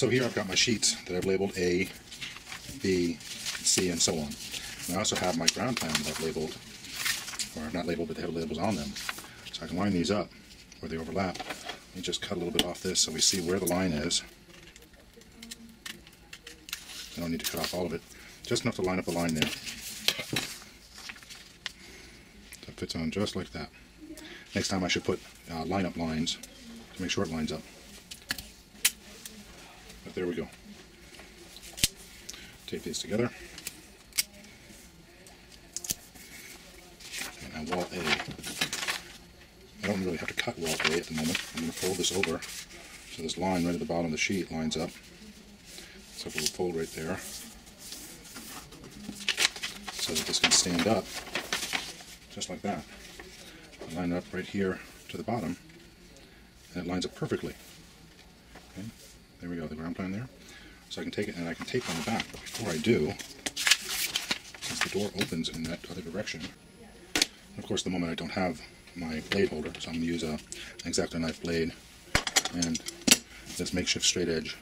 So here I've got my sheets that I've labeled A, B, C, and so on. And I also have my ground plan that I've labeled, or not labeled, but they have labels on them. So I can line these up where they overlap. Let me just cut a little bit off this so we see where the line is. I don't need to cut off all of it, just enough to line up a line there. So it fits on just like that. Next time I should put line up lines to make sure it lines up. But there we go. Tape these together. And now wall A. I don't really have to cut wall A at the moment. I'm going to fold this over so this line right at the bottom of the sheet lines up. So we'll fold right there so that this can stand up just like that. I'll line it up right here to the bottom and it lines up perfectly. Okay, there we go, the ground plan there. So I can take it and I can tape on the back, but before I do, since the door opens in that other direction, of course the moment I don't have my blade holder, so I'm going to use an X-Acto knife blade and this makeshift straight edge.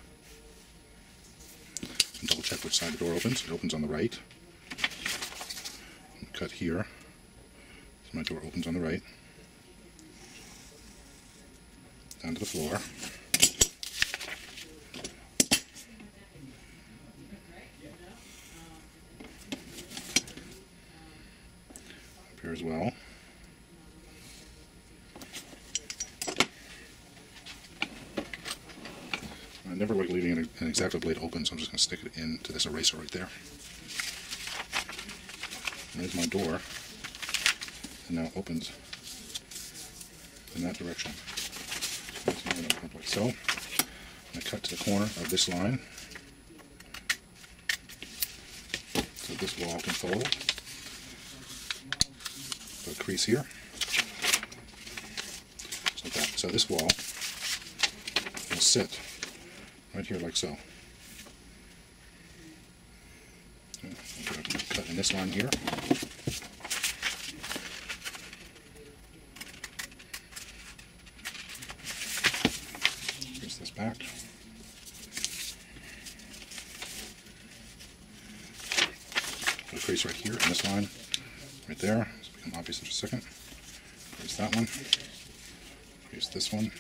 And double check which side the door opens. It opens on the right. Cut here. So my door opens on the right. Down to the floor. Up here as well. I never like leaving an X-Acto blade open, so I'm just going to stick it into this eraser right there. There's my door, and now it opens in that direction. Like so. I'm going to cut to the corner of this line, so this wall can fold. Put a crease here, just like that. So this wall will sit right here like so. Cut in this line here. Trace this back. Put a crease right here in this line, right there. This will become obvious in just a second. Crease that one. Crease this one.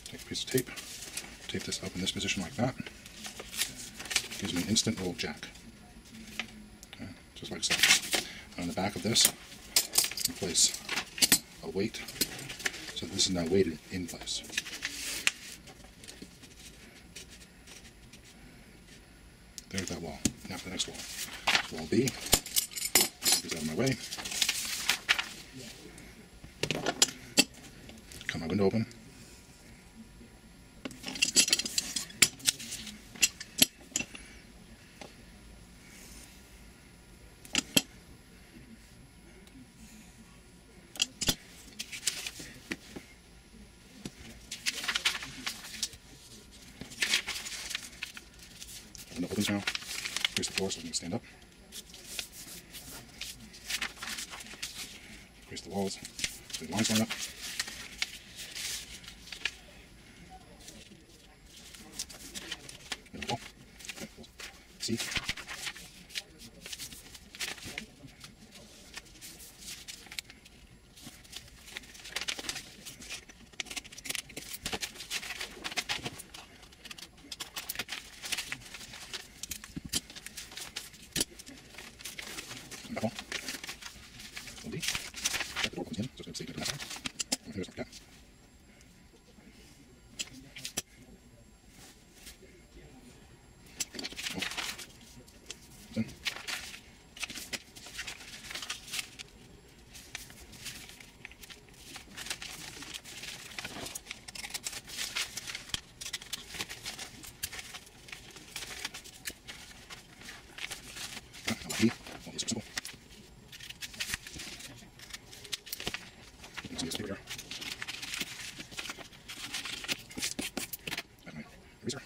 Take a piece of tape, tape this up in this position like that. Gives me an instant roll jack. Okay, just like so. On the back of this, we place a weight, so this is now weighted in place. There's that wall. Now for the next wall. This wall B. Get out of my way. Cut my window open. Window opens now. Here's the floor so I can stand up. Here's the walls so the lines line up. There we go. Okay, we'll see. Double. Full D. The door comes in, so it's going to stay good on that side. And here's like that. In. B. All these are simple. You can see this paper here. Got my eraser.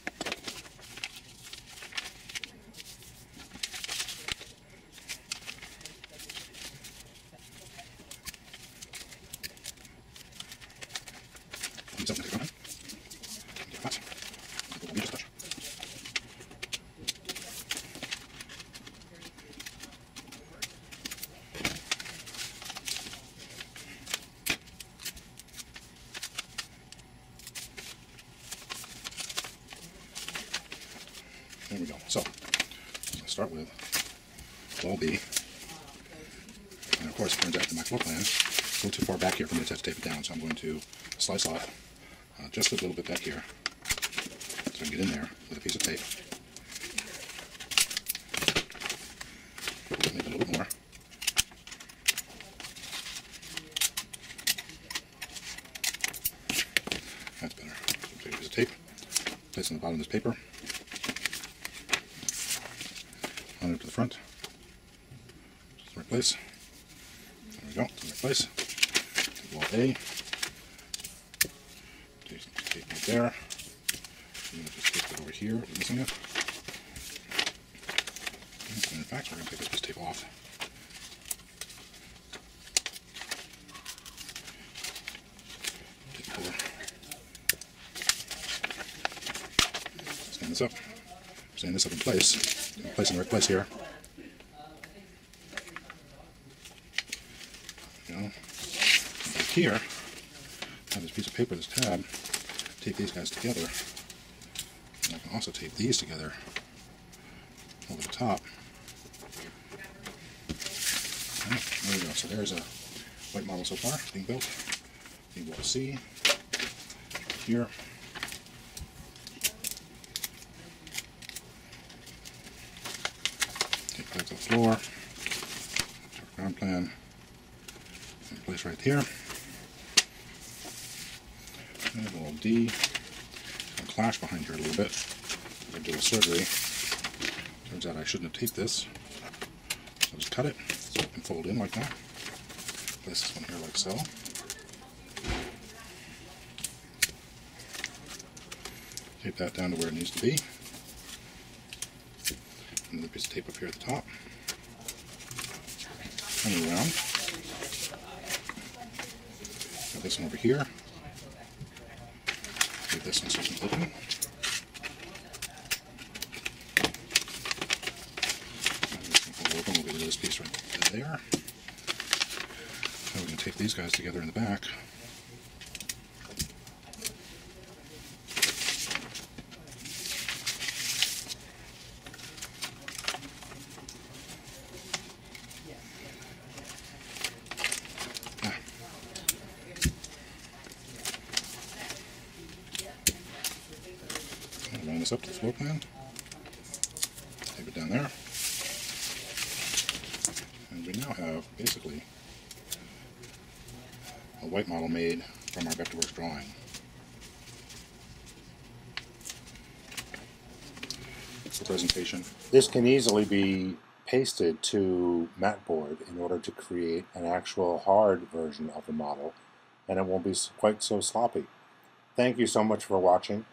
So, I'll start with ball B. And of course, it turns out that my floor plan is a little too far back here for me to tape it down, so I'm going to slice off just a little bit back here so I can get in there with a piece of tape. Maybe a little bit more. That's better. Take a piece of tape, place it on the bottom of this paper, line it up to the front, just the right place. There we go, it's in the right place. Take wall A, tape right there. I'm going to just tape it over here, we're missing it. And in fact, we're going to take this piece of tape off. Tape it over. Stand this up. Stand this up in place. Place it in the right place here. There we go. Back here, I have this piece of paper, this tab. Tape these guys together. And I can also tape these together over the top. Right, there we go. So there's a white model so far being built. You will see here. Take that to the floor. Ground plan. In place right here. And a little D. It's going to clash behind here a little bit. I'm doing surgery. Turns out I shouldn't have taped this. So I'll just cut it so it can fold in like that. Place this one here like so. Tape that down to where it needs to be. Another piece of tape up here at the top. Turn it around. Got this one over here. Leave this one so it can open. We'll get rid of this piece right there. So we're going to tape these guys together in the back. Line this up to the floor plan. Tape it down there. And we now have basically a white model made from our Vectorworks drawing. That's the presentation. This can easily be pasted to mat board in order to create an actual hard version of the model, and it won't be quite so sloppy. Thank you so much for watching.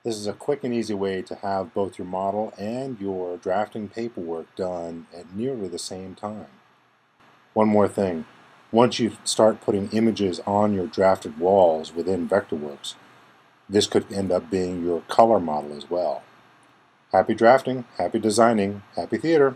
This is a quick and easy way to have both your model and your drafting paperwork done at nearly the same time. One more thing. Once you start putting images on your drafted walls within Vectorworks, this could end up being your color model as well. Happy drafting, happy designing, happy theater!